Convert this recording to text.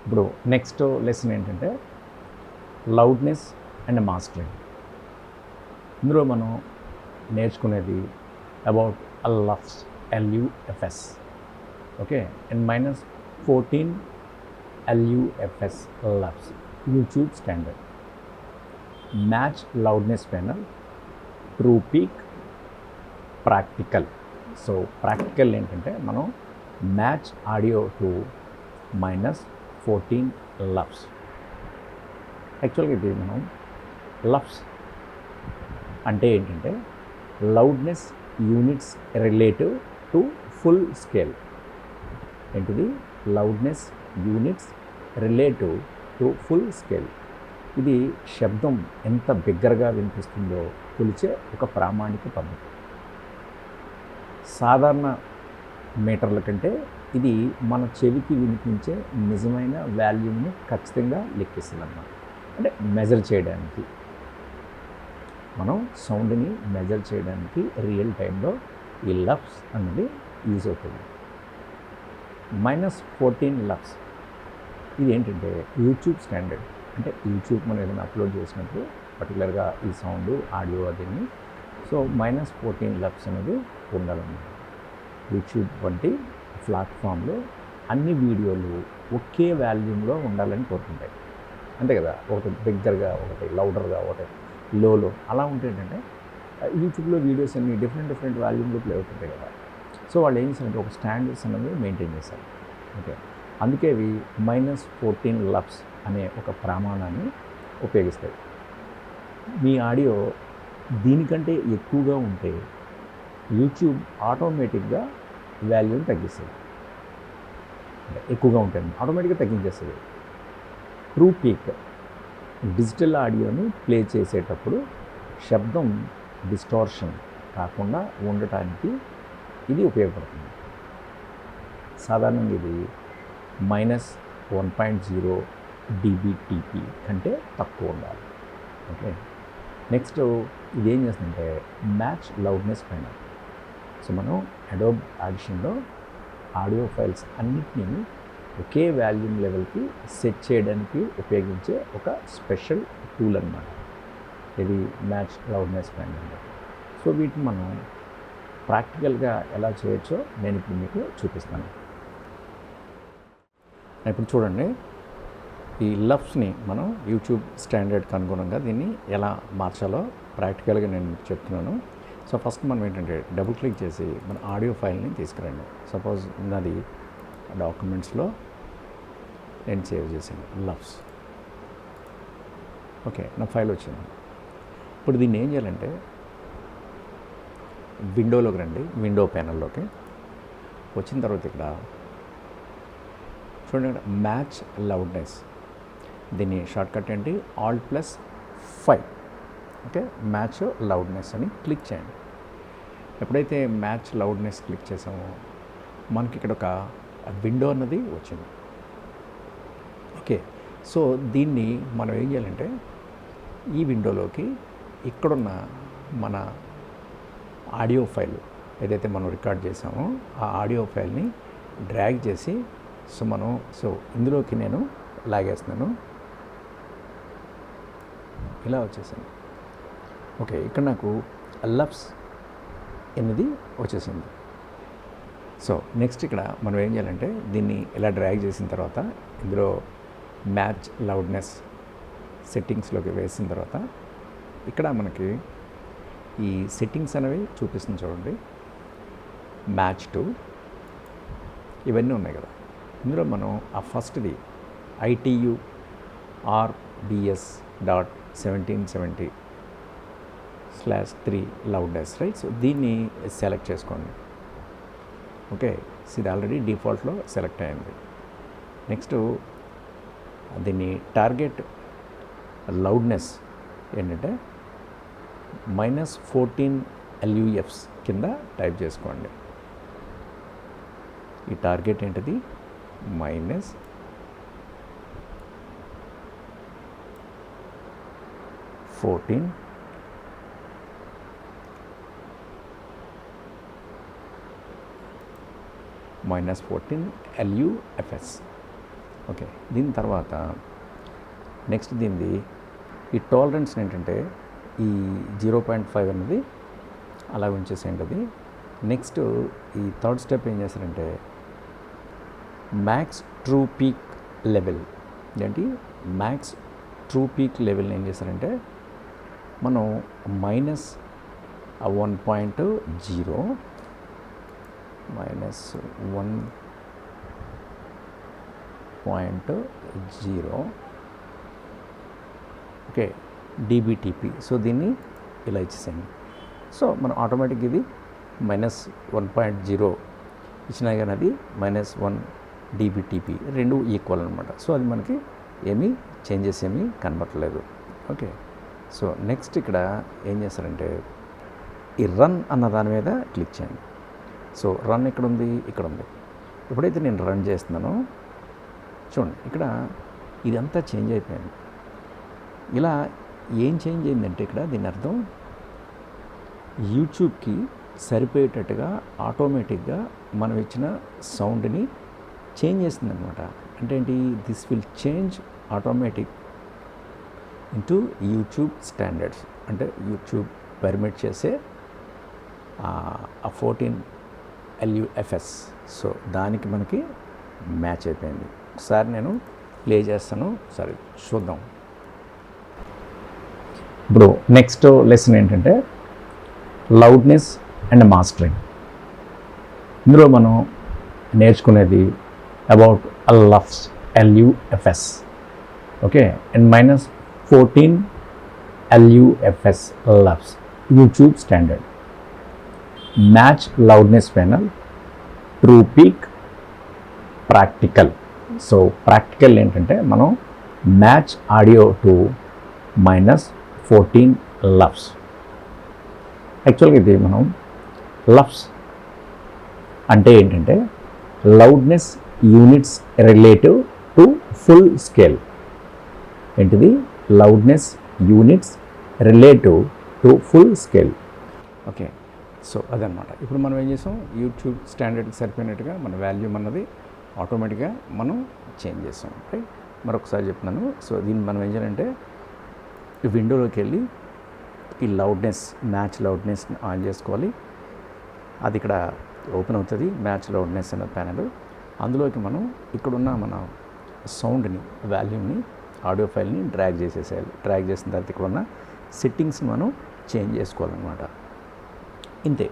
ఇప్పుడు next lesson ఏంటంటే loudness and mastering. ఇందులో మనం నేర్చుకునేది about LUFS, LUFS, okay, and -14 LUFS, LUFS, YouTube standard, match loudness panel, true peak, practical. So practical ఏంటంటే మనం match audio to -14 LUFS. యాక్చువల్గా ఇది మనం LUFS అంటే ఏంటంటే loudness units relative to full scale. ఏంటిది? Loudness units relative to full scale. ఇది శబ్దం ఎంత బిగ్గరగా వినిపిస్తుందో కొలిచే ఒక ప్రామాణిక పద్ధతి. సాధారణ మీటర్ల కంటే ఇది మన చెవికి వినిపించే నిజమైన వాల్యూమ్ని ఖచ్చితంగా లెక్కిస్తుంది అన్నమాట. అంటే మెజర్ చేయడానికి, మనం సౌండ్ని మెజర్ చేయడానికి రియల్ టైంలో ఈ LUFS అన్నది యూజ్ అవుతుంది. -14 LUFS ఇది ఏంటంటే యూట్యూబ్ స్టాండర్డ్. అంటే యూట్యూబ్ మనం ఏదైనా అప్లోడ్ చేసినప్పుడు పర్టికులర్గా ఈ సౌండ్ ఆడియో అదిని సో -14 LUFS అనేది ఉండాలన్నమాట. యూట్యూబ్ వంటి ప్లాట్ఫామ్లో అన్ని వీడియోలు ఒకే వాల్యూమ్లో ఉండాలని కోరుకుంటాయి, అంతే కదా. ఒకటి బిగ్గరగా, ఒకటి లౌడర్గా, ఒకటి లోలో అలా ఉంటే ఏంటంటే యూట్యూబ్లో వీడియోస్ అన్ని డిఫరెంట్ వాల్యూమ్లో ప్లే అవుతుంటాయి కదా. సో వాళ్ళు ఏం చేశారంటే ఒక స్టాండర్డ్స్ అనేది మెయింటైన్ చేశారు. ఓకే, అందుకే అవి -14 LUFS అనే ఒక ప్రమాణాన్ని ఉపయోగిస్తాయి. మీ ఆడియో దీనికంటే ఎక్కువగా ఉంటే యూట్యూబ్ ఆటోమేటిక్గా వాల్యూని తగ్గిస్తుంది. అంటే ఎక్కువగా ఉంటుంది ఆటోమేటిక్గా తగ్గించేస్తుంది. ట్రూ పీక్ డిజిటల్ ఆడియోని ప్లే చేసేటప్పుడు శబ్దం డిస్టార్షన్ కాకుండా ఉండటానికి ఇది ఉపయోగపడుతుంది. సాధారణంగా ఇది -1.0 dBTP కంటే తక్కువ ఉండాలి. ఓకే, నెక్స్ట్ ఇది ఏం చేస్తుందంటే మ్యాచ్ లౌడ్నెస్ ప్యానల్. సో మనం అడోబ్ ఆడిషన్లో ఆడియో ఫైల్స్ అన్నిటినీ ఒకే వాల్యూమ్ లెవెల్కి సెట్ చేయడానికి ఉపయోగించే ఒక స్పెషల్ టూల్ అన్నమాట ఇది మ్యాచ్ లౌడ్నెస్ ప్యానల్. సో వీటిని మనం ప్రాక్టికల్గా ఎలా చేయొచ్చో నేను ఇప్పుడు మీకు చూపిస్తాను. ఇప్పుడు చూడండి, ఈ LUFSని మనం యూట్యూబ్ స్టాండర్డ్కి అనుగుణంగా దీన్ని ఎలా మార్చాలో ప్రాక్టికల్గా నేను మీకు చెప్తున్నాను. సో ఫస్ట్ మనం ఏంటంటే డబుల్ క్లిక్ చేసి మన ఆడియో ఫైల్ని తీసుకురండి. సపోజ్ నాది డాక్యుమెంట్స్లో నేను సేవ్ చేశాను LUFS. ఓకే, నా ఫైల్ వచ్చింది. ఇప్పుడు దీన్ని ఏం చేయాలంటే విండోలోకి రండి, విండో ప్యానల్లోకి వచ్చిన తర్వాత ఇక్కడ చూడండి, ఇక్కడ మ్యాచ్ లౌడ్నెస్, దీన్ని షార్ట్కట్ ఏంటి Alt+5. ఓకే, మ్యాచ్ లౌడ్నెస్ అని క్లిక్ చేయండి. ఎప్పుడైతే మ్యాచ్ లౌడ్నెస్ క్లిక్ చేసామో మనకి ఇక్కడ ఒక విండో అన్నది వచ్చింది. ఓకే, సో దీన్ని మనం ఏం చేయాలంటే ఈ విండోలోకి ఇక్కడున్న మన ఆడియో ఫైల్ ఏదైతే మనం రికార్డ్ చేసామో ఆ ఆడియో ఫైల్ని డ్రాగ్ చేసి సో ఇందులోకి నేను లాగేస్తున్నాను. ఇలా వచ్చేసింది. ఓకే, ఇక్కడ నాకు LUFS అనేది వచ్చేసింది. సో నెక్స్ట్ ఇక్కడ మనం ఏం చేయాలంటే దీన్ని ఇలా డ్రాగ్ చేసిన తర్వాత ఇందులో మ్యాచ్ లౌడ్నెస్ సెట్టింగ్స్లోకి వేసిన తర్వాత ఇక్కడ మనకి ఈ సెట్టింగ్స్ అనేవి చూపిస్తుంది చూడండి. మ్యాచ్ టు ఇవన్నీ ఉన్నాయి కదా. ఇందులో మనం ఆ ఫస్ట్ది ITU RBS.1770/3 loudness, right. So దీన్ని సెలెక్ట్ చేసుకోండి. ఓకే, ఇది ఆల్రెడీ డిఫాల్ట్లో సెలెక్ట్ అయింది. నెక్స్ట్ దీన్ని టార్గెట్ లౌడ్నెస్ ఏంటంటే -14 LUFS కింద టైప్ చేసుకోండి. ఈ టార్గెట్ ఏంటిది -14 -14 LUFS. ఓకే, దీని తర్వాత నెక్స్ట్ దీనిది ఈ టాలరెన్స్ ఏంటంటే ఈ 0.5 అనేది అలా ఉంచేసేయండి. అది నెక్స్ట్ ఈ థర్డ్ స్టెప్ ఏం చేస్తారంటే మ్యాక్స్ ట్రూ పీక్ లెవెల్. ఏంటి మ్యాక్స్ ట్రూ పీక్ లెవెల్ని ఏం చేస్తారంటే మనం -1.0 -1.0 ఓకే dBTP. సో దీన్ని ఇలా ఇచ్చేసేయండి. సో మనం ఆటోమేటిక్ ఇది -1.0 ఇచ్చినా కానీ అది -1 dBTP రెండు ఈక్వల్ అనమాట. సో అది మనకి ఏమీ చేంజెస్ ఏమీ కనబట్టలేదు. ఓకే, సో నెక్స్ట్ ఇక్కడ ఏం చేస్తారంటే ఈ రన్ అన్న దాని మీద క్లిక్ చేయండి. సో రన్ ఇక్కడ ఉంది, ఇక్కడ ఉంది. ఎప్పుడైతే నేను రన్ చేస్తున్నానో చూడండి ఇక్కడ ఇదంతా చేంజ్ అయిపోయింది. ఇలా ఏం చేంజ్ అయిందంటే ఇక్కడ దీని అర్థం యూట్యూబ్కి సరిపోయేటట్టుగా ఆటోమేటిక్గా మనం ఇచ్చిన సౌండ్ని చేంజ్ చేస్తుంది అనమాట. అంటే ఏంటి, this will change automatic into YouTube standards. అంటే యూట్యూబ్ పర్మిట్ చేసే 14 LUFS. సో దానికి మనకి మ్యాచ్ అయిపోయింది. ఒకసారి నేను ప్లే చేస్తాను, సరే చూద్దాం. ఇప్పుడు నెక్స్ట్ లెసన్ ఏంటంటే లౌడ్నెస్ అండ్ మాస్టరింగ్. ఇందులో మనం నేర్చుకునేది about LUFS. Okay, and -14 LUFS LUFS YouTube standard, match loudness panel, true peak, practical. So practical ఏంటంటే మనం మ్యాచ్ ఆడియో టు -14 LUFS. యాక్చువల్గా ఇది మనం LUFS అంటే ఏంటంటే loudness units relative to full scale. ఏంటిది, loudness units relative to full scale. Okay, so అదనమాట. ఇప్పుడు మనం ఏం చేసాం, యూట్యూబ్ స్టాండర్డ్కి సరిపోయినట్టుగా మన వాల్యూమ్ అన్నది ఆటోమేటిక్గా మనం చేంజ్ చేస్తాం. రైట్, మరొకసారి చెప్తున్నాను. సో దీన్ని మనం ఏం చేయాలంటే ఈ విండోలోకి వెళ్ళి ఈ లౌడ్నెస్, మ్యాచ్ లౌడ్నెస్ ఆన్ చేసుకోవాలి. అది ఇక్కడ ఓపెన్ అవుతుంది, మ్యాచ్ లౌడ్నెస్ అనే ప్యానల్. అందులోకి మనం ఇక్కడున్న మన సౌండ్ని, వాల్యూమ్ని, ఆడియో ఫైల్ని డ్రాగ్ చేసేసేయాలి. డ్రాగ్ చేసిన తర్వాత ఇక్కడ ఉన్న సెట్టింగ్స్ని మనం చేంజ్ చేసుకోవాలన్నమాట. ఇంతే.